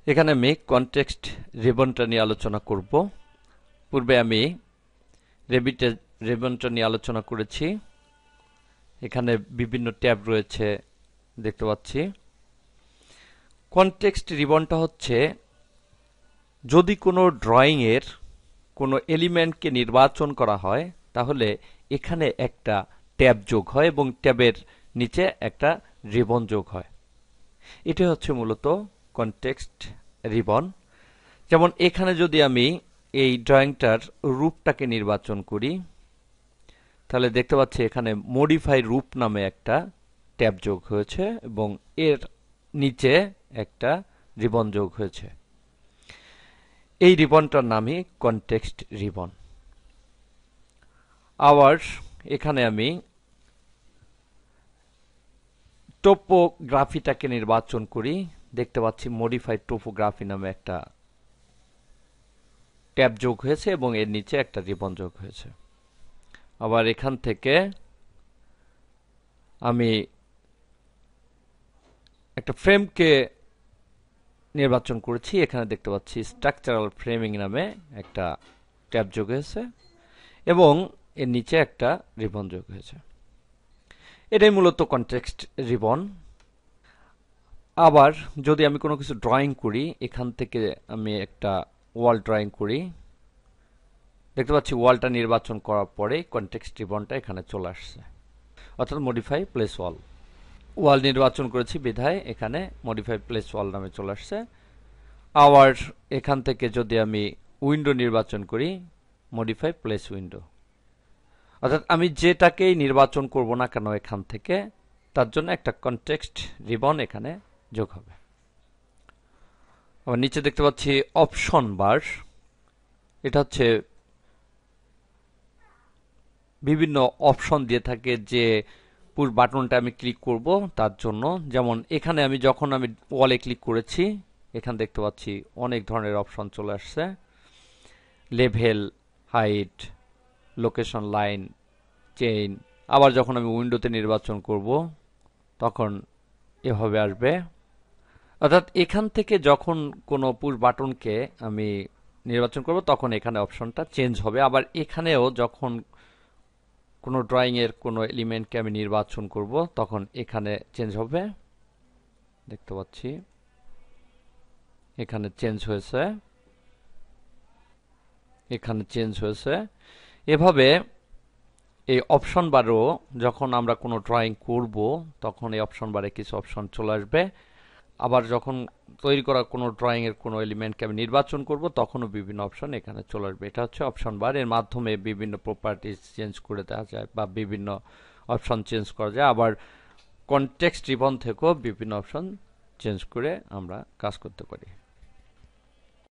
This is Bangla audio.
এখানে আমি কনটেক্সট রিবনটা নিয়ে আলোচনা করব। পূর্বে আমি রিবনটা নিয়ে আলোচনা করেছি। এখানে বিভিন্ন ট্যাব রয়েছে দেখতে পাচ্ছি। কনটেক্সট রিবনটা হচ্ছে যদি কোনো ড্রয়িং এর কোনো এলিমেন্টকে নির্বাচন করা হয় তাহলে এখানে একটা ট্যাব যোগ হয় এবং ট্যাবের নিচে একটা রিবন যোগ হয়। এটা হচ্ছে মূলত কনটেক্সট রিবন। যেমন এখানে যদি আমি এই ড্রয়িংটার রূপটাকে নির্বাচন করি তাহলে দেখতে পাচ্ছি এখানে মডিফাই রূপ নামে একটা ট্যাব যোগ হয়েছে এবং এর নিচে একটা রিবন যোগ হয়েছে। এই রিবনটার নামই কনটেক্সট রিবন। আবার এখানে আমি টোপোগ্রাফিটাকে নির্বাচন করি, দেখতে পাচ্ছি মডিফাই টোপোগ্রাফি নামে একটা ট্যাব যোগ হয়েছে এবং এর নিচে একটা রিবন যোগ হয়েছে। আবার এখান থেকে আমি একটা ফ্রেমকে নির্বাচন করেছি, এখানে দেখতে পাচ্ছি স্ট্রাকচারাল ফ্রেমিং নামে একটা ট্যাব যোগ হয়েছে এবং এর নিচে একটা রিবন যোগ হয়েছে। এটাই মূলত কনটেক্সট রিবন। আবার যদি আমি কোনো কিছু ড্রয়িং করি, এখান থেকে আমি একটা ওয়াল ড্রয়িং করি, দেখতে পাচ্ছি ওয়ালটা নির্বাচন করার পরে কনটেক্সট রিবনটা এখানে চলে আসছে, অর্থাৎ মডিফাই প্লেস ওয়াল। ওয়াল নির্বাচন করেছি বিধায় এখানে মডিফাই প্লেস ওয়াল নামে চলে আসছে। আবার এখান থেকে যদি আমি উইন্ডো নির্বাচন করি, মডিফাই প্লেস উইন্ডো। অর্থাৎ আমি যেটাকেই নির্বাচন করব না কেন এখান থেকে, তার জন্য একটা কনটেক্সট রিবন এখানে যোগ হবে। আবার নিচে দেখতে পাচ্ছি অপশন বার। এটা হচ্ছে বিভিন্ন অপশন দিয়ে থাকে যে পুশ বাটনটা আমি ক্লিক করব তার জন্য। যেমন এখানে আমি যখন আমি ওয়ালে ক্লিক করেছি, এখানে দেখতে পাচ্ছি অনেক ধরনের অপশন চলে আসছে, level, height, location, line, chain. আবার যখন আমি উইন্ডোতে নির্বাচন করব তখন এভাবে আসবে। অর্থাৎ এখান থেকে যখন কোনো পুশ বাটনকে আমি নির্বাচন করব তখন এখানে অপশনটা চেঞ্জ হবে। আবার এখানেও যখন কোনো ড্রয়িং এর কোনো এলিমেন্টকে আমি নির্বাচন করব তখন এখানে চেঞ্জ হবে, দেখতে পাচ্ছি এখানে চেঞ্জ হয়েছে, এখানে চেঞ্জ হয়েছে। এভাবে এই অপশন বারেও যখন আমরা কোনো ড্রয়িং করব তখন এই অপশন বারে কিছু অপশন চলে আসবে। আবার যখন তৈরি করা কোনো ড্রয়িং এর কোনো এলিমেন্টকে আমি নির্বাচন করব তখনও বিভিন্ন অপশন এখানে চলে আসবে। এটা হচ্ছে অপশন বার। এর মাধ্যমে বিভিন্ন প্রপার্টিজ চেঞ্জ করে দেওয়া যায় বা বিভিন্ন অপশন চেঞ্জ করা যায়। আবার কনটেক্সট রিবন থেকেও বিভিন্ন অপশন চেঞ্জ করে আমরা কাজ করতে পারি।